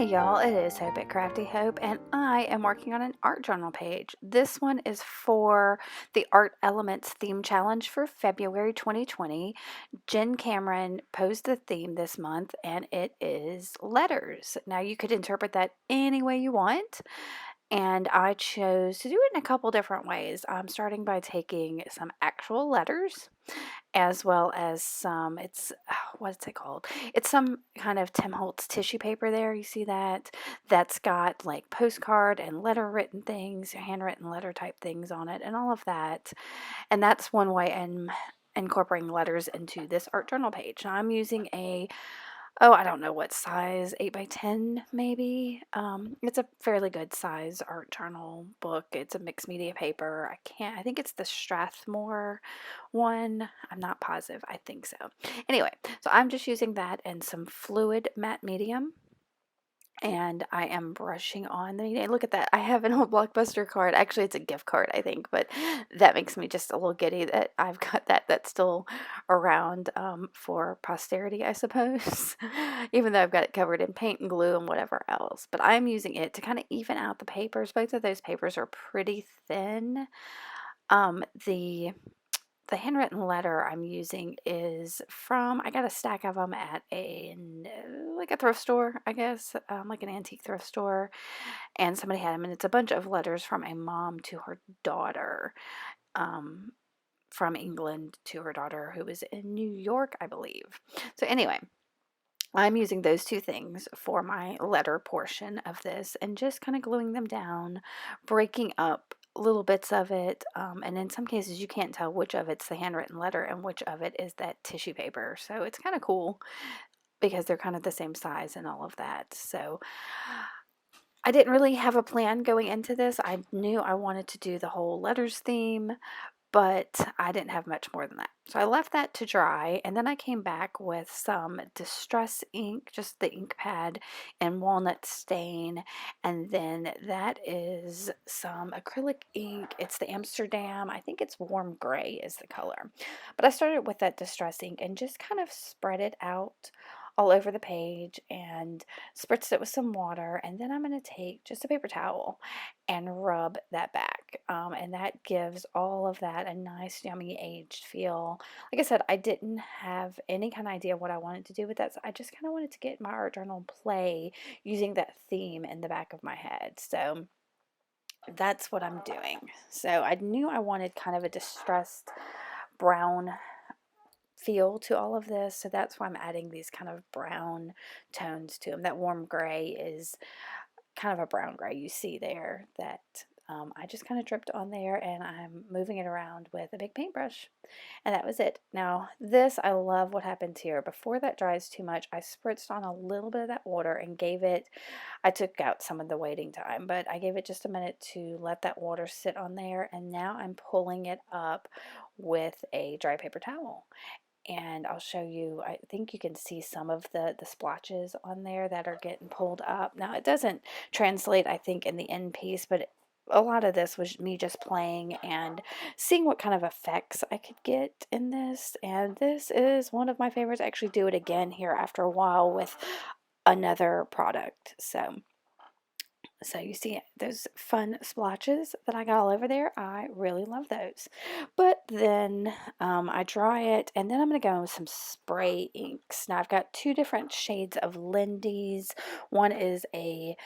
Hey y'all, it is Hope at Crafty Hope, and I am working on an art journal page. This one is for the Art Elements Theme Challenge for February 2020. Jen Cameron posed the theme this month, and it is letters. Now, you could interpret that any way you want, and I chose to do it in a couple different ways. I'm starting by taking some actual letters as well as some, what's it called? It's some kind of Tim Holtz tissue paper there. You see that? That's got like postcard and letter written things, handwritten letter type things on it, and all of that. And that's one way I'm incorporating letters into this art journal page. Now I'm using I don't know what size, 8 by 10 maybe. It's a fairly good size art journal book. It's a mixed media paper. I think it's the Strathmore one. I'm not positive. I think so. Anyway, so I'm just using that and some fluid matte medium. And I am brushing on the medium. Look at that. I have an old Blockbuster card. Actually, it's a gift card, I think, but that makes me just a little giddy that I've got that's still around for posterity, I suppose, even though I've got it covered in paint and glue and whatever else. But I'm using it to kind of even out the papers. Both of those papers are pretty thin. The handwritten letter I'm using is from, I got a stack of them at like a thrift store, I guess, like an antique thrift store, and somebody had them, and it's a bunch of letters from a mom to her daughter, um, from England to her daughter who was in New York, I believe. So anyway, I'm using those two things for my letter portion of this and just kind of gluing them down, breaking up little bits of it. And in some cases, you can't tell which of it's the handwritten letter and which of it is that tissue paper. So it's kind of cool because they're kind of the same size and all of that. So I didn't really have a plan going into this. I knew I wanted to do the whole letters theme, but I didn't have much more than that. So I left that to dry, and then I came back with some Distress ink, just the ink pad, and walnut stain, and then that is some acrylic ink. It's the Amsterdam, I think it's warm gray is the color. But I started with that Distress ink and just kind of spread it out all over the page and spritzed it with some water, and then I'm going to take just a paper towel and rub that back. And that gives all of that a nice, yummy, aged feel. Like I said, I didn't have any kind of idea what I wanted to do with that, so I just kind of wanted to get my art journal play using that theme in the back of my head. So that's what I'm doing. So I knew I wanted kind of a distressed brown feel to all of this, so that's why I'm adding these kind of brown tones to them. That warm gray is kind of a brown gray you see there that I just kind of dripped on there, and I'm moving it around with a big paintbrush, and that was it. Now this, I love what happened here. Before that dries too much, I spritzed on a little bit of that water and I took out some of the waiting time, but I gave it just a minute to let that water sit on there, and now I'm pulling it up with a dry paper towel. And I'll show you, I think you can see some of the splotches on there that are getting pulled up. Now it doesn't translate, I think, in the end piece, but a lot of this was me just playing and seeing what kind of effects I could get in this. And this is one of my favorites. I actually do it again here after a while with another product. So you see those fun splotches that I got all over there. I really love those. But then I dry it, and then I'm going to go in with some spray inks. Now I've got two different shades of Lindy's. One is a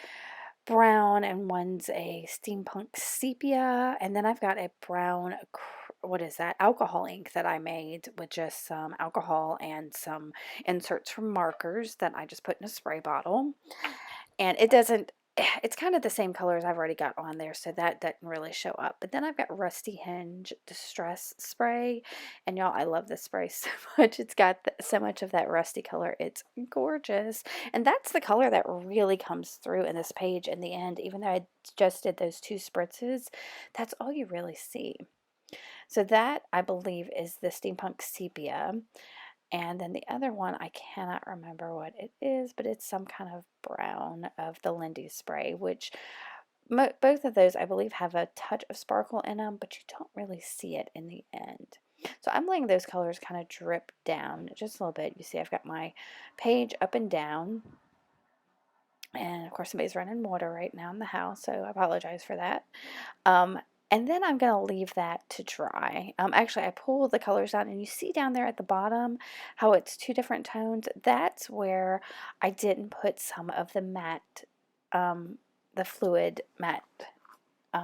brown and one's a steampunk sepia. And then I've got a brown, what is that, alcohol ink that I made with just some alcohol and some inserts from markers that I just put in a spray bottle. And it's kind of the same colors I've already got on there, so that doesn't really show up. But then I've got Rusty Hinge Distress Spray, and y'all, I love this spray so much. It's got so much of that rusty color. It's gorgeous, and that's the color that really comes through in this page in the end. Even though I just did those two spritzes, that's all you really see. So that, I believe, is the Steampunk Sepia. And then the other one, I cannot remember what it is, but it's some kind of brown of the Lindy spray, which both of those, I believe, have a touch of sparkle in them, but you don't really see it in the end. So I'm letting those colors kind of drip down just a little bit. You see I've got my page up and down, And of course, somebody's running water right now in the house, so I apologize for that. Um, and then I'm going to leave that to dry. Actually, I pull the colors out, and you see down there at the bottom how it's two different tones. That's where I didn't put some of the matte, the fluid matte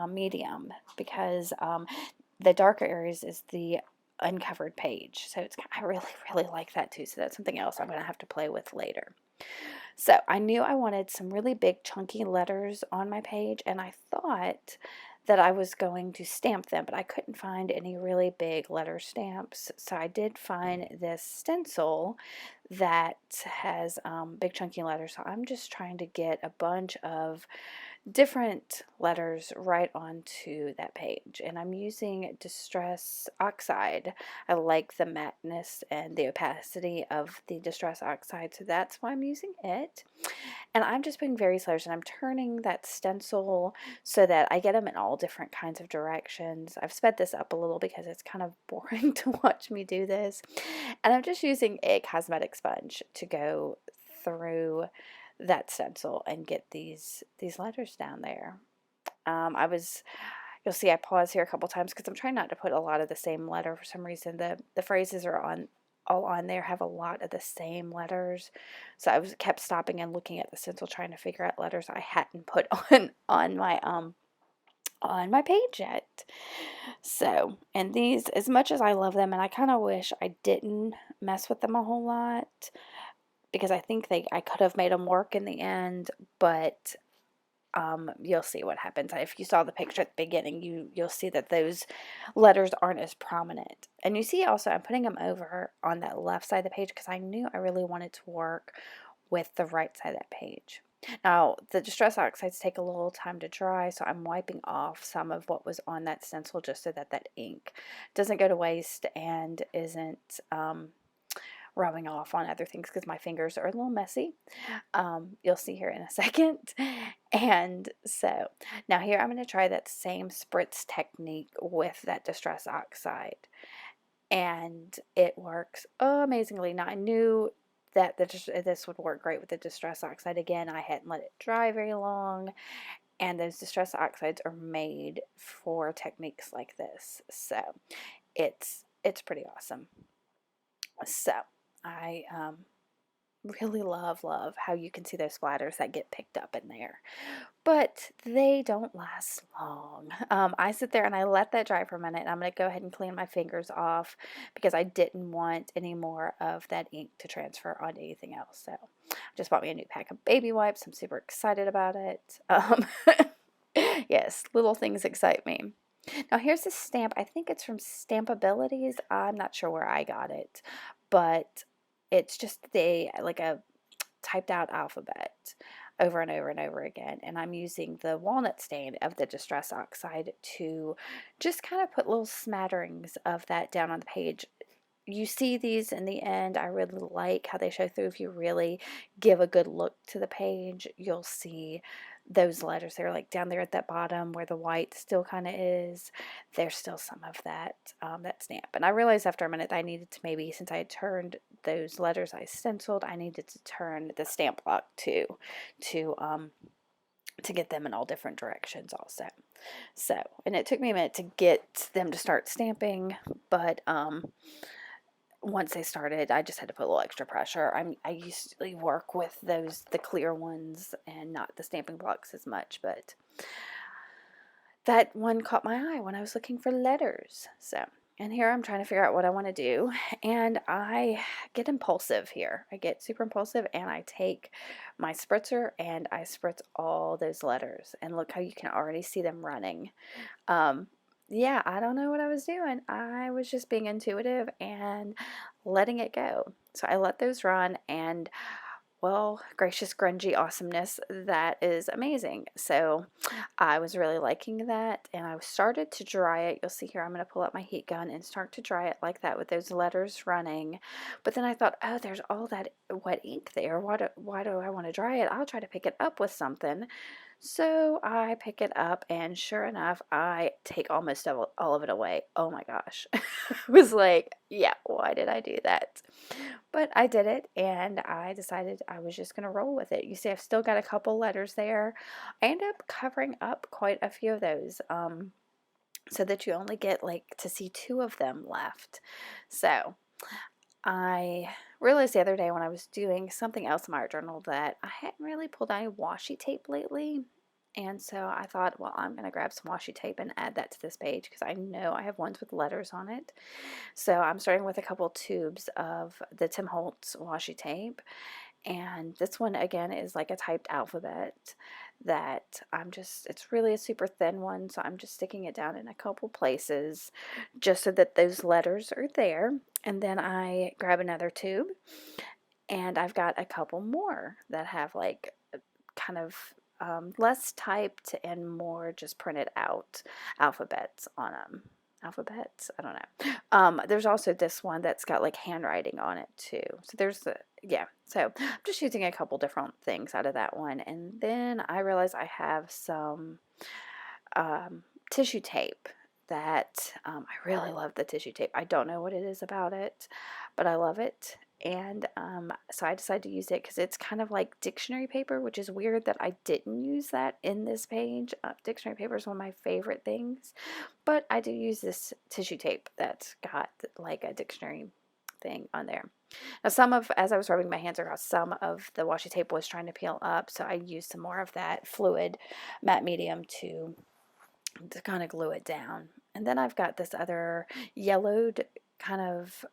medium, because the darker areas is the uncovered page. So I really, really like that too. So that's something else I'm going to have to play with later. So I knew I wanted some really big chunky letters on my page, and I thought that I was going to stamp them, but I couldn't find any really big letter stamps. So I did find this stencil that has big chunky letters. So I'm just trying to get a bunch of different letters right onto that page, and I'm using Distress Oxide. I like the matteness and the opacity of the Distress Oxide, so that's why I'm using it. And I'm just being very slow, and I'm turning that stencil so that I get them in all different kinds of directions. I've sped this up a little because it's kind of boring to watch me do this, and I'm just using a cosmetic sponge to go through that stencil and get these letters down there. You'll see I pause here a couple times because I'm trying not to put a lot of the same letter. For some reason, the phrases are all on there have a lot of the same letters, so I was kept stopping and looking at the stencil trying to figure out letters I hadn't put on my page yet. So, and these, as much as I love them, and I kind of wish I didn't mess with them a whole lot, because I think I could have made them work in the end, but you'll see what happens. If you saw the picture at the beginning, you'll see that those letters aren't as prominent. And you see also I'm putting them over on that left side of the page because I knew I really wanted to work with the right side of that page. Now, the Distress Oxides take a little time to dry, so I'm wiping off some of what was on that stencil just so that that ink doesn't go to waste and isn't rubbing off on other things because my fingers are a little messy. You'll see here in a second. And so now here I'm going to try that same spritz technique with that Distress Oxide. And it works amazingly. Now I knew that this would work great with the Distress Oxide. Again, I hadn't let it dry very long. And those Distress Oxides are made for techniques like this. So it's pretty awesome. So I really love how you can see those splatters that get picked up in there. But they don't last long. I sit there and I let that dry for a minute, and I'm going to go ahead and clean my fingers off because I didn't want any more of that ink to transfer onto anything else. So I just bought me a new pack of baby wipes. I'm super excited about it. Yes, little things excite me. Now here's the stamp. I think it's from Stampabilities. I'm not sure where I got it, but it's just like a typed out alphabet over and over and over again. And I'm using the walnut stain of the Distress Oxide to just kind of put little smatterings of that down on the page. You see these in the end. I really like how they show through. If you really give a good look to the page, you'll see those letters. They're like down there at that bottom where the white still kind of is. There's still some of that that stamp. And I realized after a minute that I needed to, maybe since I had turned those letters I stenciled, I needed to turn the stamp block too to get them in all different directions also. So, and it took me a minute to get them to start stamping, but once they started, I just had to put a little extra pressure. I usually work with the clear ones and not the stamping blocks as much, but that one caught my eye when I was looking for letters. So, and here I'm trying to figure out what I want to do, and I get impulsive here. I get super impulsive, and I take my spritzer and I spritz all those letters, and look how you can already see them running. Yeah, I don't know what I was doing. I was just being intuitive and letting it go. So I let those run, and well, gracious grungy awesomeness, that is amazing. So I was really liking that, and I started to dry it. You'll see here I'm going to pull out my heat gun and start to dry it like that with those letters running. But then I thought, oh, there's all that wet ink there. Why do I want to dry it? I'll try to pick it up with something. So I pick it up, and sure enough, I take almost all of it away. Oh my gosh. I was like, yeah, why did I do that? But I did it, and I decided I was just going to roll with it. You see, I've still got a couple letters there. I end up covering up quite a few of those, so that you only get like to see two of them left. So I realized the other day when I was doing something else in my art journal that I hadn't really pulled any washi tape lately. And so I thought, well, I'm going to grab some washi tape and add that to this page because I know I have ones with letters on it. So I'm starting with a couple tubes of the Tim Holtz washi tape. And this one again is like a typed alphabet that it's really a super thin one, so I'm just sticking it down in a couple places just so that those letters are there. And then I grab another tube, and I've got a couple more that have like kind of less typed and more just printed out alphabets on them. Alphabets? I don't know. There's also this one that's got like handwriting on it too. So yeah. So I'm just using a couple different things out of that one. And then I realize I have some tissue tape that I really love the tissue tape. I don't know what it is about it, but I love it. And so I decided to use it because it's kind of like dictionary paper, which is weird that I didn't use that in this page. Dictionary paper is one of my favorite things, but I do use this tissue tape that's got like a dictionary thing on there. Now, as I was rubbing my hands across, some of the washi tape was trying to peel up, so I used some more of that fluid matte medium to kind of glue it down. And then I've got this other yellowed kind of,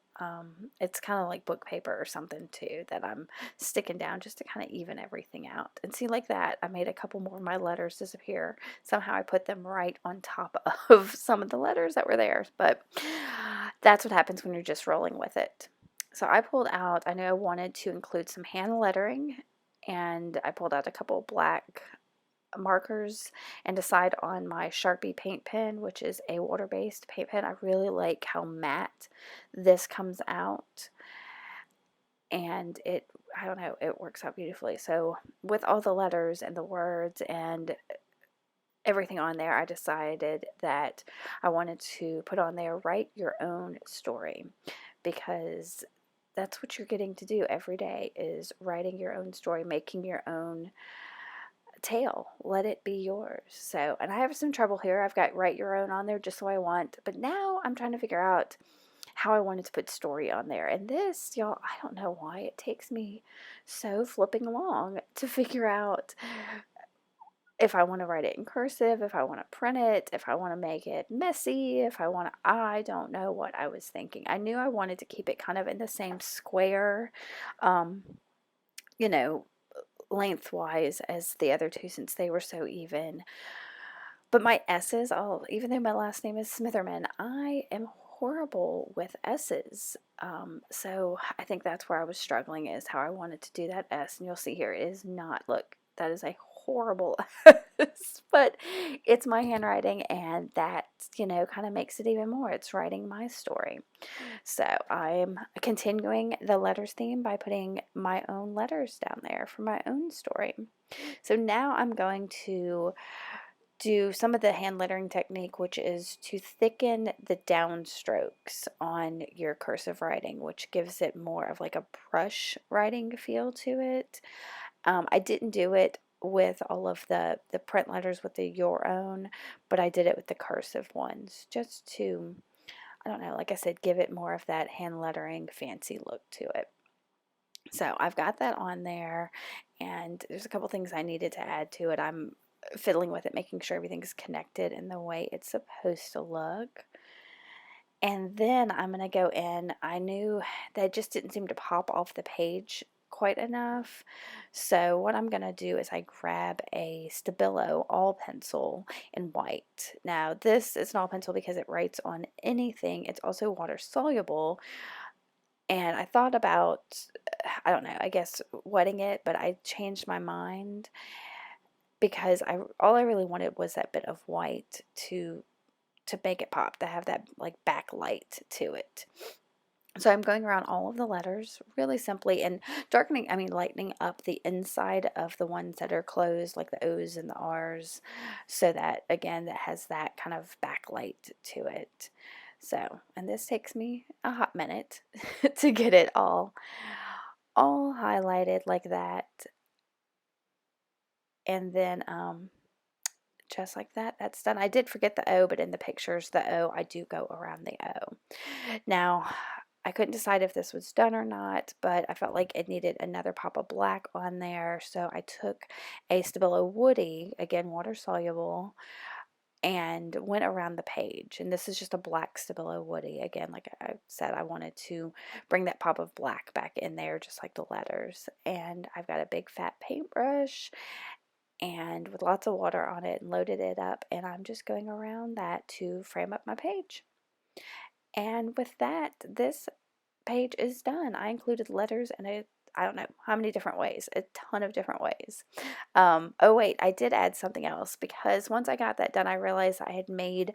it's kind of like book paper or something too that I'm sticking down just to kind of even everything out. And see, like that, I made a couple more of my letters disappear. Somehow I put them right on top of some of the letters that were there. But that's what happens when you're just rolling with it. So I pulled out, I knew I wanted to include some hand lettering, and I pulled out a couple black markers and decide on my Sharpie paint pen, which is a water-based paint pen. I really like how matte this comes out, and I don't know, it works out beautifully. So with all the letters and the words and everything on there, I decided that I wanted to put on there, write your own story, because that's what you're getting to do every day, is writing your own story, making your own tale. Let it be yours. So, and I have some trouble here. I've got write your own on there just so I want, but now I'm trying to figure out how I wanted to put story on there. And this, y'all, I don't know why it takes me so flipping long to figure out if I want to write it in cursive, if I want to print it, if I want to make it messy, if I want to, I don't know what I was thinking. I knew I wanted to keep it kind of in the same square, um, you know, lengthwise as the other two since they were so even. But my S's, oh, even though my last name is Smitherman, I am horrible with S's. So I think that's where I was struggling, is how I wanted to do that S. And you'll see here, it is not, look, that is a horrible S, but it's my handwriting, and that, kind of makes it even more. It's writing my story. So I'm continuing the letters theme by putting my own letters down there for my own story. So now I'm going to do some of the hand lettering technique, which is to thicken the downstrokes on your cursive writing, which gives it more of like a brush writing feel to it. I didn't do it with all of the print letters with the your own, but I did it with the cursive ones just to, I don't know, like I said, give it more of that hand lettering fancy look to it. So I've got that on there, and there's a couple things I needed to add to it. I'm fiddling with it, making sure everything's connected in the way it's supposed to look. And then I'm going to go in. I knew that just didn't seem to pop off the page quite enough. So what I'm going to do is I grab a Stabilo all pencil in white. Now this is an all pencil because it writes on anything. It's also water soluble. And I thought about, I don't know, I guess wetting it, but I changed my mind because all I really wanted was that bit of white to make it pop, to have that like backlight to it. So I'm going around all of the letters really simply and lightening up the inside of the ones that are closed, like the O's and the R's, so that, again, that has that kind of backlight to it. So, and this takes me a hot minute to get it all highlighted like that. And then, just like that, that's done. I did forget the O, but in the pictures, the O, I do go around the O. Now, I couldn't decide if this was done or not, but I felt like it needed another pop of black on there, so I took a Stabilo Woody, again water soluble, and went around the page. And this is just a black Stabilo Woody. Again, like I said, I wanted to bring that pop of black back in there, just like the letters. And I've got a big fat paintbrush and with lots of water on it and loaded it up, and I'm just going around that to frame up my page. And with that, this page is done. I included letters in I don't know how many different ways, a ton of different ways. Oh wait, I did add something else, because once I got that done, I realized I had made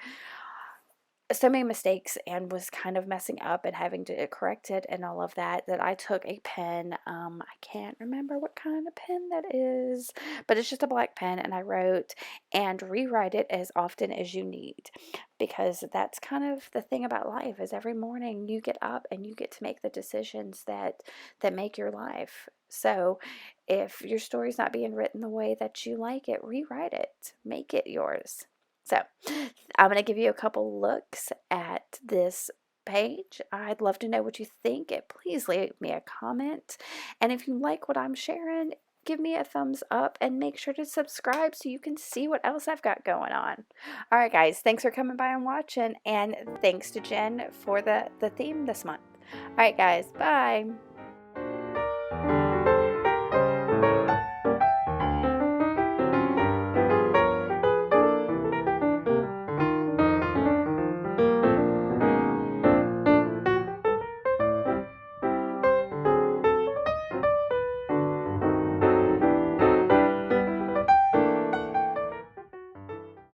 so many mistakes and was kind of messing up and having to correct it and all of that, that I took a pen. I can't remember what kind of pen that is, but it's just a black pen, and I wrote, "And rewrite it as often as you need," because that's kind of the thing about life, is every morning you get up and you get to make the decisions that make your life. So if your story's not being written the way that you like it, rewrite it, make it yours. So I'm going to give you a couple looks at this page. I'd love to know what you think. Please leave me a comment. And if you like what I'm sharing, give me a thumbs up and make sure to subscribe so you can see what else I've got going on. All right, guys, thanks for coming by and watching. And thanks to Jen for the theme this month. All right, guys, bye.